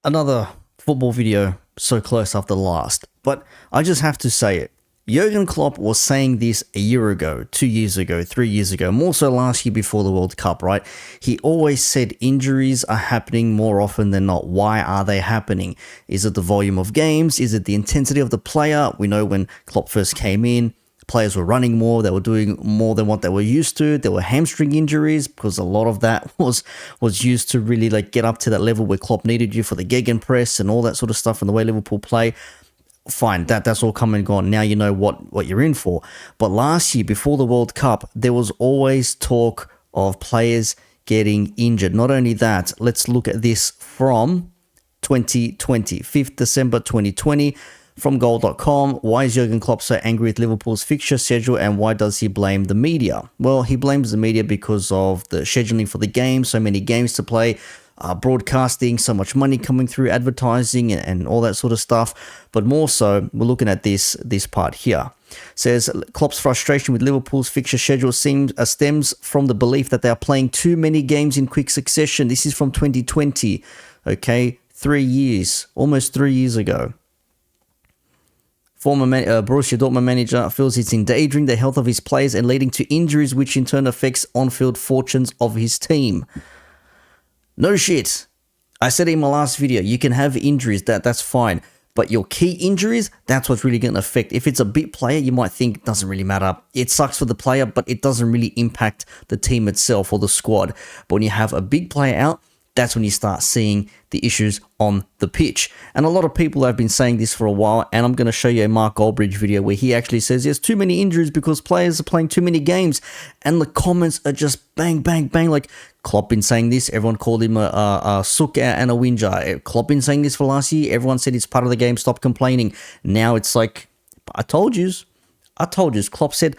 Another football video so close after the last, but I just have to say it. Jurgen Klopp was saying this a year ago, 2 years ago, 3 years ago, more so last year before the World Cup, right? He always said injuries are happening more often than not. Why are they happening? Is it the volume of games? Is it the intensity of the player? We know when Klopp first came in, players were running more, they were doing more than what they were used to. There were hamstring injuries because a lot of that was used to really get up to that level where Klopp needed you for the gegenpress and all that sort of stuff and the way Liverpool play. Fine, that's all come and gone. Now you know what you're in for. But last year, before the World Cup, there was always talk of players getting injured. Not only that, let's look at this from 2020, 5th December 2020. From goal.com, why is Jurgen Klopp so angry with Liverpool's fixture schedule and why does he blame the media? Well, he blames the media because of the scheduling for the game, so many games to play, broadcasting, so much money coming through, advertising and all that sort of stuff. But more so, we're looking at this part here. It says Klopp's frustration with Liverpool's fixture schedule stems from the belief that they are playing too many games in quick succession. This is from 2020, okay? 3 years, almost 3 years ago. Former Borussia Dortmund manager feels it's endangering the health of his players and leading to injuries, which in turn affects on-field fortunes of his team. No shit. I said in my last video, you can have injuries, that's fine. But your key injuries, that's what's really going to affect. If it's a big player, you might think it doesn't really matter. It sucks for the player, but it doesn't really impact the team itself or the squad. But when you have a big player out, that's when you start seeing the issues on the pitch. And a lot of people have been saying this for a while, and I'm going to show you a Mark Goldbridge video where he actually says there's too many injuries because players are playing too many games, and the comments are just bang, bang, bang. Like, Klopp been saying this, everyone called him a sook and a whinger. Klopp been saying this for last year, everyone said it's part of the game, stop complaining. Now it's like, I told yous. Klopp said,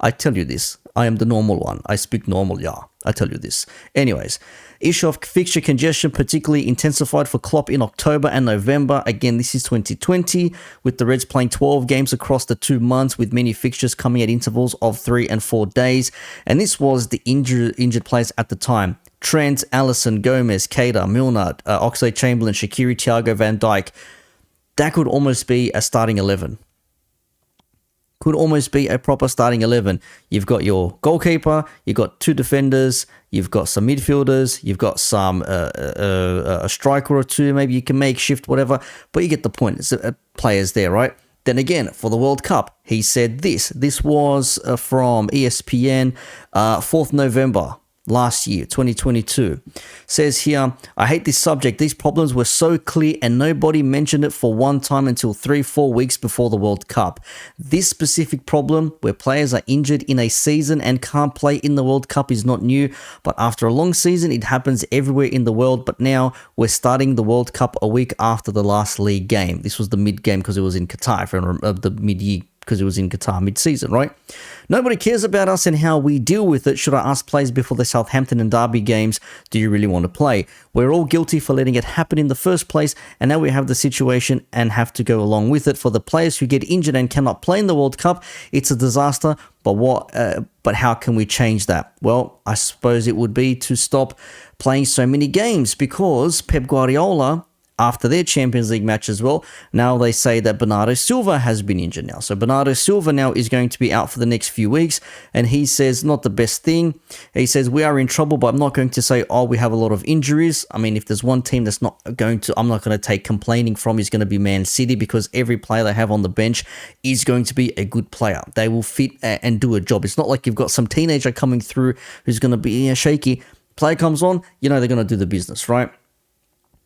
I tell you this, I am the normal one. I speak normal, yeah. I tell you this. Anyways, issue of fixture congestion particularly intensified for Klopp in October and November. Again, this is 2020, with the Reds playing 12 games across the 2 months, with many fixtures coming at intervals of 3 and 4 days. And this was the injured players at the time. Trent, Alisson, Gomez, Keita, Milner, Oxlade-Chamberlain, Shaqiri, Thiago, Van Dijk. That could almost be a starting 11. Could almost be a proper starting 11. You've got your goalkeeper, you've got 2 defenders, you've got some midfielders, you've got some a striker or 2, maybe you can make shift, whatever, but you get the point. It's players there, right? Then again, for the World Cup, he said this. This was from ESPN, 4th November. Last year, 2022. Says here, I hate this subject. These problems were so clear and nobody mentioned it for one time until 3-4 weeks before the World Cup. This specific problem where players are injured in a season and can't play in the World Cup is not new, but after a long season, it happens everywhere in the world. But now we're starting the World Cup a week after the last league game. This was the mid-game because it was in Qatar, the mid-year because it was in Qatar mid-season, right? Nobody cares about us and how we deal with it. Should I ask players before the Southampton and Derby games, do you really want to play? We're all guilty for letting it happen in the first place, and now we have the situation and have to go along with it. For the players who get injured and cannot play in the World Cup, it's a disaster, but how can we change that? Well, I suppose it would be to stop playing so many games, because Pep Guardiola, after their Champions League match as well, now they say that Bernardo Silva has been injured now. So Bernardo Silva now is going to be out for the next few weeks, and he says not the best thing. He says we are in trouble, but I'm not going to say, oh, we have a lot of injuries. I mean, if there's one team that's not going to, I'm not going to take complaining from, is going to be Man City, because every player they have on the bench is going to be a good player. They will fit and do a job. It's not like you've got some teenager coming through who's going to be shaky. Player comes on, you know they're going to do the business, right?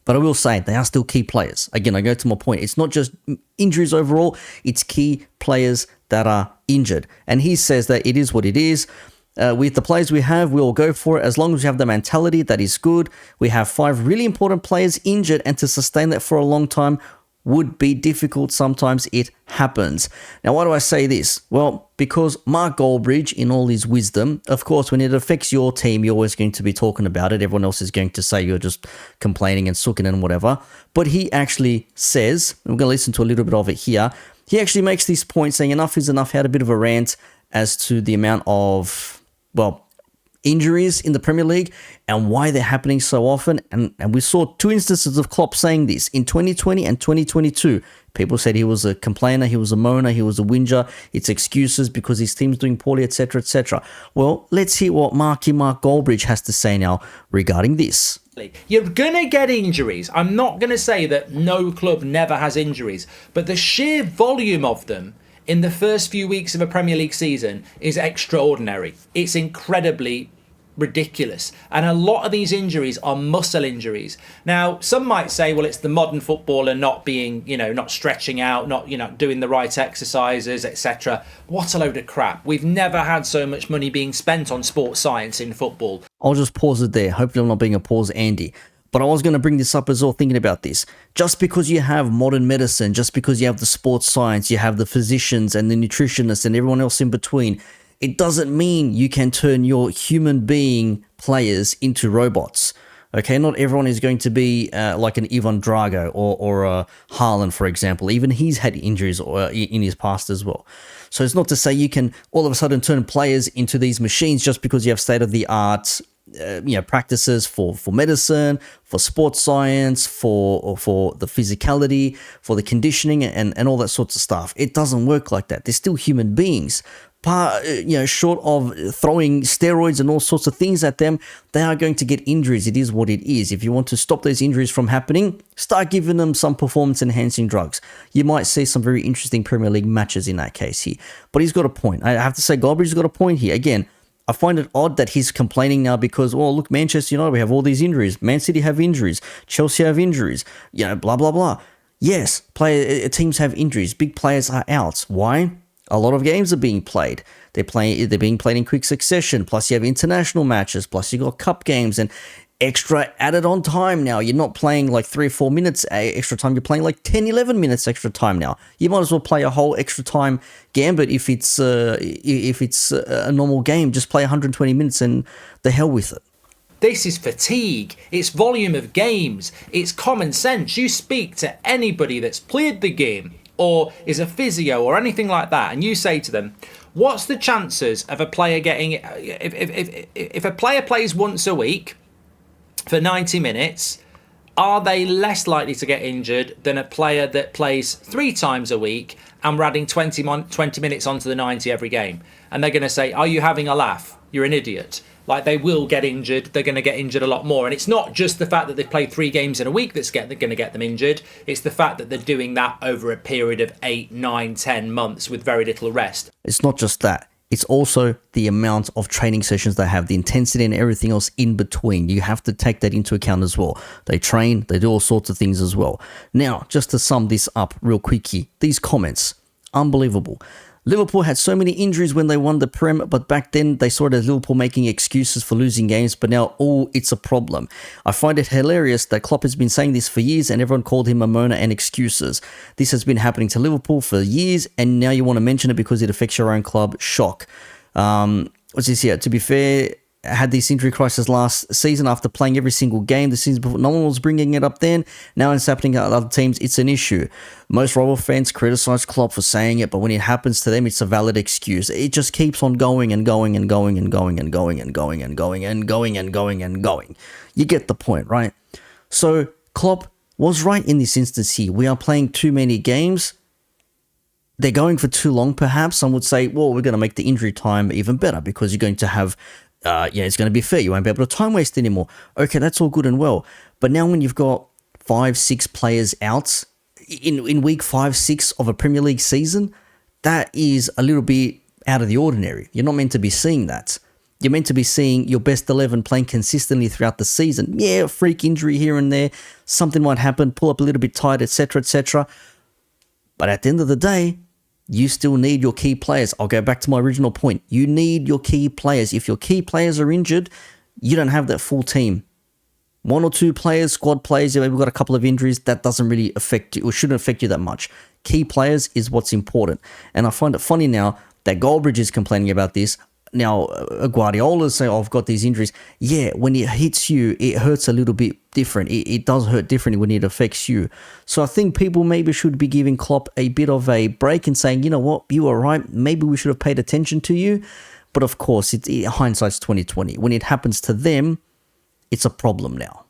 But I will say, they are still key players. Again, I go to my point. It's not just injuries overall. It's key players that are injured. And he says that it is what it is. With the players we have, we'll go for it as long as we have the mentality that is good. We have 5 really important players injured, and to sustain that for a long time would be difficult. Sometimes it happens. Now, why do I say this? Well, because Mark Goldbridge, in all his wisdom, of course, when it affects your team, you're always going to be talking about it. Everyone else is going to say you're just complaining and sooking and whatever. But he actually says, and we're going to listen to a little bit of it here, he actually makes this point saying enough is enough. He had a bit of a rant as to the amount of, well, injuries in the Premier League and why they're happening so often. And we saw 2 instances of Klopp saying this in 2020 and 2022. People said he was a complainer, he was a moaner, he was a whinger. It's excuses because his team's doing poorly, etc., etc. Well, let's hear what Mark Goldbridge has to say now regarding this. You're going to get injuries. I'm not going to say that no club never has injuries, but the sheer volume of them in the first few weeks of a Premier League season is extraordinary. It's incredibly ridiculous. And a lot of these injuries are muscle injuries. Now, some might say, well, it's the modern footballer not being, not stretching out, not, doing the right exercises, etc. What a load of crap. We've never had so much money being spent on sports science in football. I'll just pause it there. Hopefully I'm not being a pause, Andy. But I was going to bring this up as well, thinking about this. Just because you have modern medicine, just because you have the sports science, you have the physicians and the nutritionists and everyone else in between, it doesn't mean you can turn your human being players into robots. Okay, not everyone is going to be like an Ivan Drago or a Haaland, for example. Even he's had injuries in his past as well. So it's not to say you can all of a sudden turn players into these machines just because you have state-of-the-art practices for medicine, for sports science, for the physicality, for the conditioning and all that sorts of stuff. It doesn't work like that. They're still human beings. Short of throwing steroids and all sorts of things at them, they are going to get injuries. It is what it is. If you want to stop those injuries from happening, start giving them some performance-enhancing drugs. You might see some very interesting Premier League matches in that case here. But he's got a point. I have to say, Goldbridge's got a point here. Again, I find it odd that he's complaining now because, well, look, Manchester United, we have all these injuries. Man City have injuries. Chelsea have injuries. Blah, blah, blah. Yes, teams have injuries. Big players are out. Why? A lot of games are being played. They're being played in quick succession. Plus, you have international matches. Plus, you got cup games and extra added on time now. You're not playing like 3 or 4 minutes extra time. You're playing like 10, 11 minutes extra time now. You might as well play a whole extra time gambit if it's a normal game. Just play 120 minutes and the hell with it. This is fatigue. It's volume of games. It's common sense. You speak to anybody that's played the game or is a physio or anything like that, and you say to them, what's the chances of a player getting, if a player plays once a week for 90 minutes, are they less likely to get injured than a player that plays 3 times a week and we're adding 20 minutes onto the 90 every game? And they're going to say, are you having a laugh? You're an idiot. Like, they will get injured. They're going to get injured a lot more. And it's not just the fact that they've played 3 games in a week that's going to get them injured. It's the fact that they're doing that over a period of 8, 9, 10 months with very little rest. It's not just that. It's also the amount of training sessions they have, the intensity and everything else in between. You have to take that into account as well. They train, they do all sorts of things as well. Now, just to sum this up real quickly, these comments, unbelievable. Liverpool had so many injuries when they won the Prem, but back then they saw it as Liverpool making excuses for losing games, but now, it's a problem. I find it hilarious that Klopp has been saying this for years and everyone called him a moaner and excuses. This has been happening to Liverpool for years and now you want to mention it because it affects your own club. Shock. What's this here? To be fair, had this injury crisis last season after playing every single game the season before. No one was bringing it up then. Now it's happening at other teams. It's an issue. Most rival fans criticize Klopp for saying it, but when it happens to them, it's a valid excuse. It just keeps on going and going and going and going and going and going and going and going and going and going. You get the point, right? So Klopp was right in this instance here. We are playing too many games. They're going for too long, perhaps. Some would say, well, we're going to make the injury time even better because you're going to have it's going to be fair. You won't be able to time waste anymore. Okay, that's all good and well. But now when you've got 5, 6 players out in week 5, 6 of a Premier League season, that is a little bit out of the ordinary. You're not meant to be seeing that. You're meant to be seeing your best 11 playing consistently throughout the season. Yeah, a freak injury here and there. Something might happen, pull up a little bit tight, etc., etc. But at the end of the day, you still need your key players. I'll go back to my original point. You need your key players. If your key players are injured, you don't have that full team. 1 or 2 players, squad players, maybe we've got a couple of injuries, that doesn't really affect you or shouldn't affect you that much. Key players is what's important. And I find it funny now that Goldbridge is complaining about this. Now, Guardiola's saying, I've got these injuries. Yeah, when it hits you, it hurts a little bit different. It does hurt differently when it affects you. So I think people maybe should be giving Klopp a bit of a break and saying, you know what, you were right. Maybe we should have paid attention to you. But of course, hindsight's 2020. When it happens to them, it's a problem now.